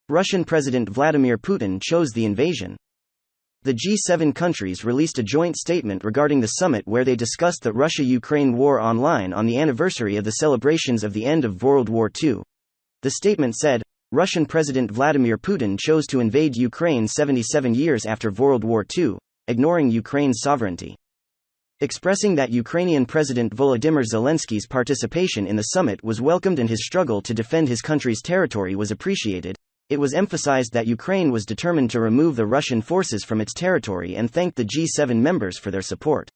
Russian President Vladimir Putin chose the invasion. The G7 countries released a joint statement regarding the summit where they discussed the Russia-Ukraine war online on the anniversary of the celebrations of the end of World War II. The statement said, Russian President Vladimir Putin chose to invade Ukraine 77 years after World War II, ignoring Ukraine's sovereignty. Expressing that Ukrainian President Volodymyr Zelenskyy's participation in the summit was welcomed and his struggle to defend his country's territory was appreciated, it was emphasized that Ukraine was determined to remove the Russian forces from its territory and thanked the G7 members for their support.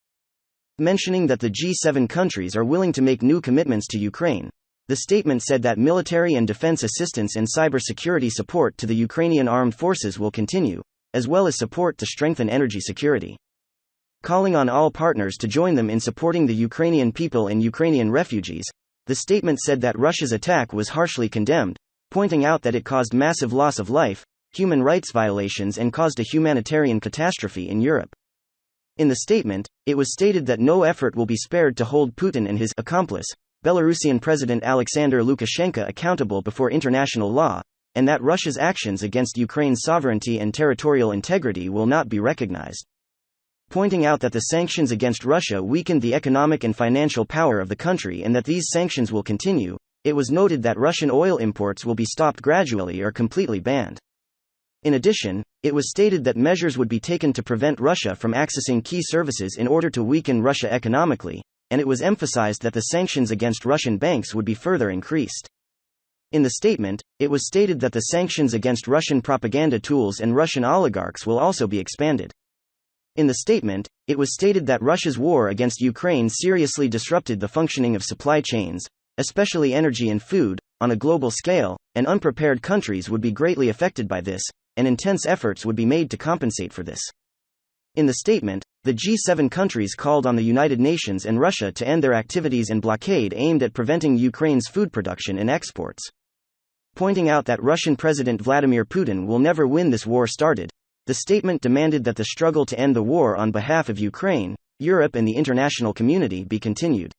Mentioning that the G7 countries are willing to make new commitments to Ukraine, the statement said that military and defense assistance and cybersecurity support to the Ukrainian Armed Forces will continue, as well as support to strengthen energy security. Calling on all partners to join them in supporting the Ukrainian people and Ukrainian refugees, the statement said that Russia's attack was harshly condemned, pointing out that it caused massive loss of life, human rights violations, and caused a humanitarian catastrophe in Europe. In the statement, it was stated that no effort will be spared to hold Putin and his accomplice, Belarusian President Alexander Lukashenko, accountable before international law, and that Russia's actions against Ukraine's sovereignty and territorial integrity will not be recognized. Pointing out that the sanctions against Russia weakened the economic and financial power of the country and that these sanctions will continue, it was noted that Russian oil imports will be stopped gradually or completely banned. In addition, it was stated that measures would be taken to prevent Russia from accessing key services in order to weaken Russia economically, and it was emphasized that the sanctions against Russian banks would be further increased. In the statement, it was stated that the sanctions against Russian propaganda tools and Russian oligarchs will also be expanded. In the statement, it was stated that Russia's war against Ukraine seriously disrupted the functioning of supply chains, especially energy and food, on a global scale, and unprepared countries would be greatly affected by this, and intense efforts would be made to compensate for this. In the statement, the G7 countries called on the United Nations and Russia to end their activities and blockade aimed at preventing Ukraine's food production and exports. Pointing out that Russian President Vladimir Putin will never win this war started, the statement demanded that the struggle to end the war on behalf of Ukraine, Europe and the international community be continued.